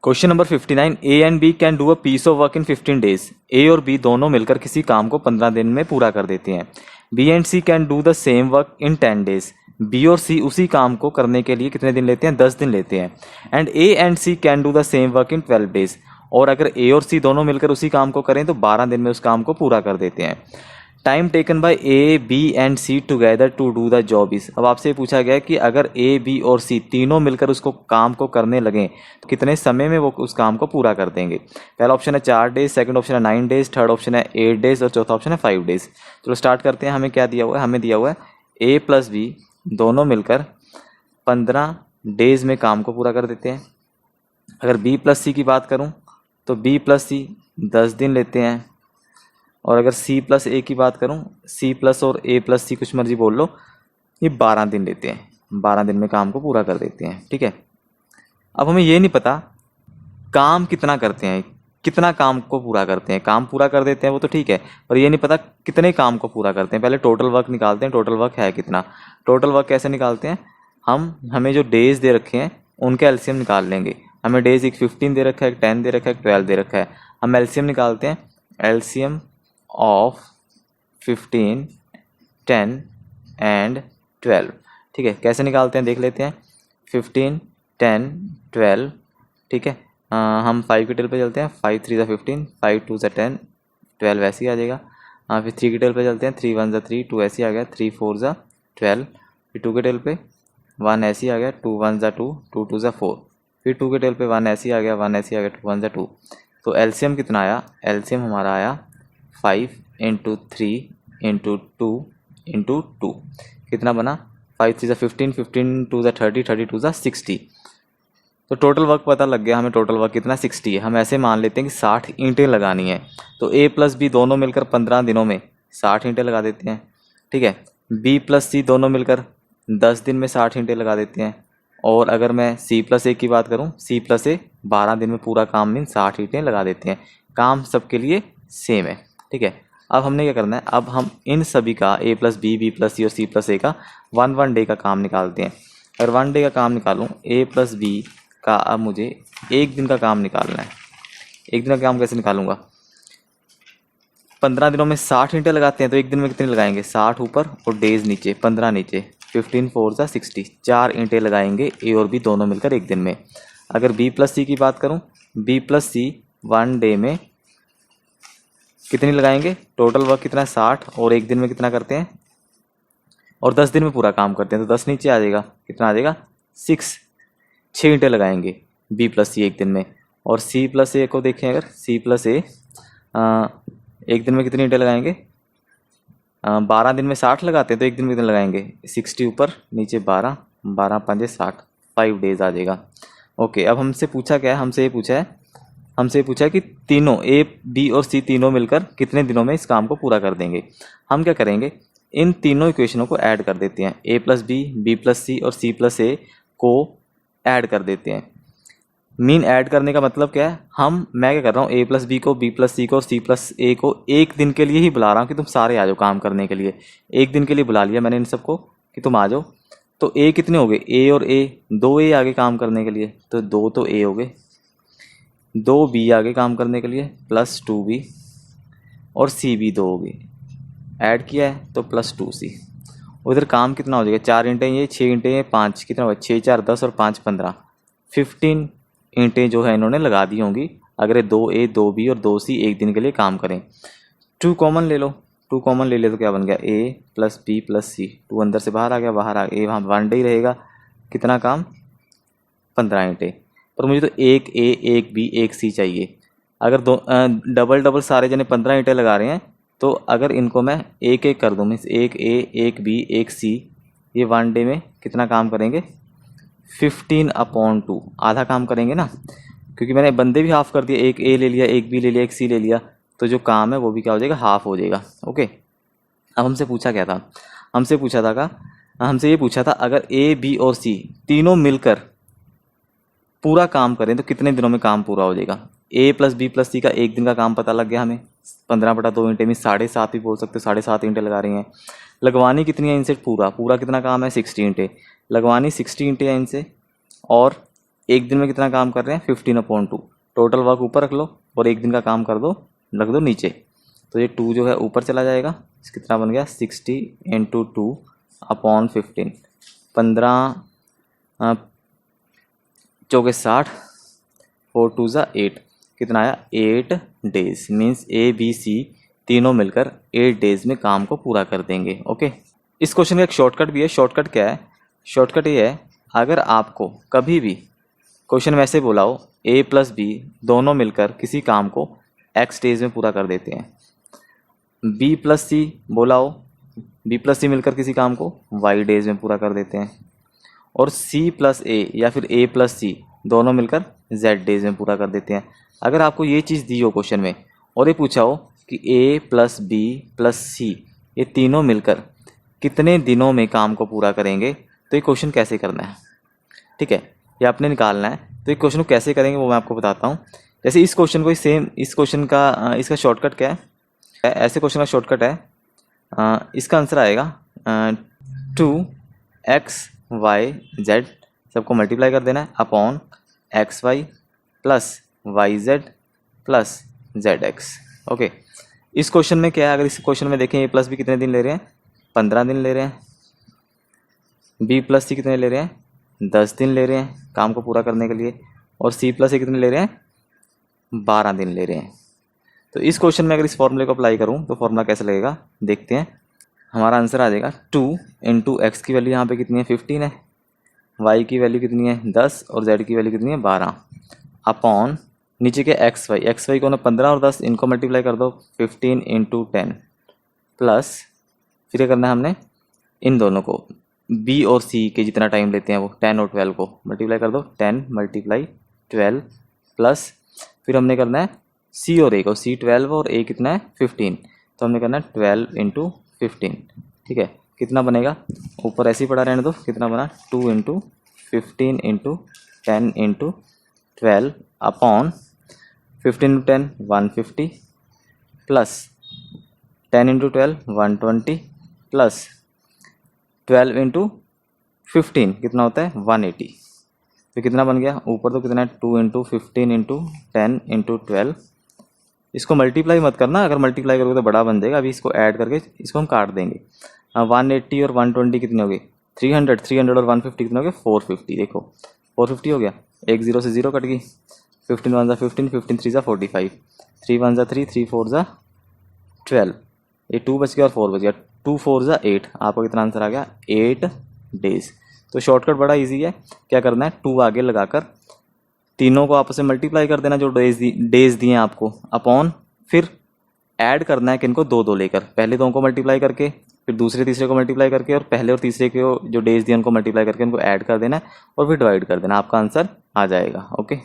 Question number 59, A and B can do a piece of work in 15 days. A और B दोनों मिलकर किसी काम को 15 दिन में पूरा कर देते हैं। B and C can do the same work in 10 days. B और सी उसी काम को करने के लिए कितने दिन लेते हैं? 10 दिन लेते हैं। And A and C can do the same work in 12 days. और अगर ए और सी दोनों मिलकर उसी काम को करें तो 12 दिन में उस काम को पूरा कर देते हैं। Time taken by A B and C together to do the job is. अब आपसे पूछा गया है कि अगर ए बी और सी तीनों मिलकर उसको काम को करने लगें तो कितने समय में वो उस काम को पूरा कर देंगे। पहला ऑप्शन है 4 डेज, सेकंड ऑप्शन है 9 डेज, थर्ड ऑप्शन है 8 डेज और चौथा ऑप्शन है 5 डेज। चलो स्टार्ट करते हैं। हमें क्या दिया हुआ है? हमें दिया हुआ है ए प्लस बी दोनों मिलकर 15 डेज में काम को पूरा कर देते हैं। अगर बी प्लस सी की बात करूँ तो बी प्लस सी 10 दिन लेते हैं। और अगर सी प्लस ए की बात करूं, सी प्लस और ए प्लस सी कुछ मर्जी बोल लो, ये 12 दिन लेते हैं। 12 दिन में काम को पूरा कर देते हैं। ठीक है, अब हमें ये नहीं पता काम कितना करते हैं, कितना काम को पूरा करते हैं। काम पूरा कर देते हैं वो तो ठीक है, पर ये नहीं पता कितने काम को पूरा करते हैं। पहले टोटल वर्क निकालते हैं, टोटल वर्क है कितना। टोटल वर्क कैसे निकालते हैं? हमें जो डेज दे रखे हैं उनके एलसीएम निकाल लेंगे। हमें डेज एक 15 दे रखा है, एक 10 दे रखा है, एक 12 दे रखा है। हम एलसीएम निकालते हैं। LCM of 15, 10 and 12। ठीक है, कैसे निकालते हैं देख लेते हैं। 15, 10, 12। ठीक है, हम 5 के टेल पे चलते हैं। 5 3 15, 5 2 10, 12 ऐसे ही आ जाएगा। फिर 3 के टेल पे चलते हैं। 3 1 3, 2 ऐसे ही आ गया। 3 4 12। फिर 2 के टेल पे 1 ऐसे ही आ गया। 2 1 2, 2 2 4। फिर 2 के टेल पे 1 ऐसे ही आ गया। 1 ऐसे ही आ गया। 2 1 2। तो एलसीएम कितना आया? एलसीएम हमारा आया 5 × 3 × 2 × 2। कितना बना? 5 3 15, 15 2 30, 30 2 60। तो टोटल वर्क पता लग गया हमें। टोटल वर्क कितना? 60 है। हम ऐसे मान लेते हैं कि 60 ईंटें लगानी है। तो ए प्लस बी दोनों मिलकर 15 दिनों में 60 ईंटें लगा देते हैं। ठीक है, बी प्लस सी दोनों मिलकर 10 दिन में 60 ईंटें लगा देते हैं। और अगर मैं सी प्लस ए की बात करूँ, सी प्लस ए 12 दिन में पूरा काम मीन 60 ईंटें लगा देते हैं। काम सबके लिए सेम है। ठीक है, अब हमने क्या करना है? अब हम इन सभी का ए प्लस बी, बी प्लस सी और सी प्लस ए का 1 डे का काम निकालते हैं। अगर 1 डे का काम निकालूं, ए प्लस बी का अब मुझे 1 दिन का काम निकालना है। 1 दिन का काम कैसे निकालूंगा? 15 दिनों में 60 ईंटें लगाते हैं तो 1 दिन में कितने लगाएंगे? 60 ऊपर और डेज नीचे, 15 नीचे। 15 4 60, 4 ईंटें लगाएंगे ए और बी दोनों मिलकर 1 दिन में। अगर बी प्लस सी की बात करूँ, बी प्लस सी 1 डे में कितनी लगाएंगे? टोटल वर्क कितना है? 60। और 1 दिन में कितना करते हैं? और 10 दिन में पूरा काम करते हैं तो 10 नीचे आ जाएगा। कितना आ जाएगा? 6 ईंटें लगाएंगे बी प्लस सी 1 दिन में। और सी प्लस ए को देखें, अगर सी प्लस ए 1 दिन में कितनी ईंटें लगाएंगे? 12 दिन में 60 लगाते हैं तो 1 दिन में कितने लगाएंगे? 60 ऊपर नीचे 12, 12 5 60, 5 डेज आ जाएगा। ओके, अब हमसे पूछा क्या है? हमसे ये पूछा है कि तीनों ए बी और सी तीनों मिलकर कितने दिनों में इस काम को पूरा कर देंगे। हम क्या करेंगे? इन तीनों इक्वेशनों को ऐड कर देते हैं। ए प्लस बी, बी प्लस सी और सी प्लस ए को ऐड कर देते हैं। मीन ऐड करने का मतलब क्या है? मैं क्या कर रहा हूँ? ए प्लस बी को, बी प्लस सी को और सी प्लस ए को 1 दिन के लिए ही बुला रहा हूँ कि तुम सारे आ जाओ काम करने के लिए। 1 दिन के लिए बुला लिया मैंने इन सबको कि तुम आ जाओ। तो ए कितने हो गए? ए और ए, 2 ए आगे काम करने के लिए, तो 2 तो ए हो गए। 2 बी आगे काम करने के लिए प्लस 2 बी, और सी भी 2 हो गई। ऐड किया है तो प्लस 2 सी। उधर काम कितना हो जाएगा? 4 ईंटें ये, 6 ईंटें ये, 5 कितना होगा? 6 4 10 और 5 15, 15 ईंटें जो है इन्होंने लगा दी होंगी अगर 2 ए 2 बी और 2 सी 1 दिन के लिए काम करें। 2 कॉमन ले लो। 2 कॉमन ले ले तो क्या बन गया? ए प्लस बी प्लस सी। 2 अंदर से बाहर आ गया, बाहर आ गया। ए वहाँ 1 डे ही रहेगा। कितना काम? 15 ईंटें। पर मुझे तो 1 ए 1 बी 1 सी चाहिए। अगर डबल डबल सारे जने 15 ईंटें लगा रहे हैं तो अगर इनको मैं एक एक कर दूँ, मीन्स 1 ए 1 बी 1 सी, ये 1 डे में कितना काम करेंगे? 15/2, आधा काम करेंगे ना, क्योंकि मैंने बंदे भी हाफ कर दिए। 1 ए ले लिया, 1 बी ले लिया, 1 सी ले लिया, तो जो काम है वो भी क्या हो जाएगा? हाफ हो जाएगा। ओके, अब हमसे पूछा क्या था? हमसे ये पूछा था अगर ए बी और सी तीनों मिलकर पूरा काम करें तो कितने दिनों में काम पूरा हो जाएगा। ए प्लस बी प्लस सी का 1 दिन का काम पता लग गया हमें। 15/2 ईंटें में 7.5 भी बोल सकते हो, 7.5 ईंटें लगा रही हैं। लगवानी कितनी है इनसे? पूरा कितना काम है? 60 ईंटें लगवानी। 60 ईंटें हैं इनसे, और एक दिन में कितना काम कर रहे हैं 15/2। टोटल वर्क ऊपर रख लो और एक दिन का काम कर दो, रख दो नीचे। तो ये 2 जो है ऊपर चला जाएगा, कितना बन गया 60 × 2/15। 15 चौके 60, 4 2 ज़ा 8, कितना आया 8 डेज। मीन्स ABC तीनों मिलकर 8 डेज में काम को पूरा कर देंगे। ओके, इस क्वेश्चन का एक शॉर्टकट भी है। शॉर्टकट क्या है? शॉर्टकट ये है, अगर आपको कभी भी क्वेश्चन में ऐसे बोला हो A + B दोनों मिलकर किसी काम को X डेज में पूरा कर देते हैं, B + C बोला हो B + C मिलकर किसी काम को Y डेज में पूरा कर देते हैं, और C + A या फिर A + C दोनों मिलकर Z डेज में पूरा कर देते हैं। अगर आपको ये चीज़ दी हो क्वेश्चन में और ये पूछा हो कि A + B + C ये तीनों मिलकर कितने दिनों में काम को पूरा करेंगे, तो ये क्वेश्चन कैसे करना है, ठीक है, ये आपने निकालना है। तो ये क्वेश्चन को कैसे करेंगे वो मैं आपको बताता हूँ। जैसे इस क्वेश्चन को सेम, इस क्वेश्चन का इसका शॉर्टकट क्या है? ऐसे क्वेश्चन का शॉर्टकट है, इसका आंसर आएगा 2xyz सबको मल्टीप्लाई कर देना है upon xy + yz + zx। Okay, इस क्वेश्चन में क्या है? अगर इस क्वेश्चन में देखें A + B कितने दिन ले रहे हैं? 15 दिन ले रहे हैं। B + C कितने ले रहे हैं? 10 दिन ले रहे हैं काम को पूरा करने के लिए। और C + A कितने ले रहे हैं? 12 दिन ले रहे हैं। तो इस क्वेश्चन में अगर इस फॉर्मूले को अप्लाई करूं तो फॉर्मूला कैसे लगेगा देखते हैं। हमारा आंसर आ जाएगा 2 × x की वैल्यू यहाँ पे कितनी है 15 है, y की वैल्यू कितनी है 10 और z की वैल्यू कितनी है 12 अपॉन नीचे के xy को ना 15 और 10 इनको मल्टीप्लाई कर दो 15 × 10 प्लस फिर करना है हमने इन दोनों को B और C के जितना टाइम लेते हैं वो 10 और 12 को मल्टीप्लाई कर दो 10 × 12 प्लस फिर हमने करना है C और A को, C 12 और A कितना है 15, तो हमने करना है 12 × 15, ठीक है। कितना बनेगा ऊपर ऐसे ही पड़ा रहने दो, कितना बना 2 × 15 × 10 × 12 अपॉन 15 × 10 150 प्लस 10 × 12 120 प्लस 12 × 15 कितना होता है 180। तो कितना बन गया ऊपर तो कितना है 2 × 15 × 10 × 12। इसको मल्टीप्लाई मत करना, अगर मल्टीप्लाई करोगे तो बड़ा बन जाएगा। अभी इसको ऐड करके इसको हम काट देंगे। 180 और 120 कितने हो गए 300 और 150 कितने हो गए 450। देखो 450 हो गया, एक 0 से 0 कट गई, 15 1 = 15, 15 3 = 45, 3 1 = 3, 3 4 = 12, ये 2 बच गया और 4 बच गया, 2 4 = 8। आपका कितना आंसर आ गया 8 डेज। तो शॉर्टकट बड़ा इजी है, क्या करना है 2 आगे लगाकर तीनों को आपस में मल्टीप्लाई कर देना जो डेज दिए हैं आपको, अपॉन फिर ऐड करना है किनको 2 2 लेकर, पहले 2 को मल्टीप्लाई करके फिर दूसरे तीसरे को मल्टीप्लाई करके और पहले और तीसरे के जो डेज दिए उनको मल्टीप्लाई करके उनको ऐड कर देना है और फिर डिवाइड कर देना, आपका आंसर आ जाएगा। ओके।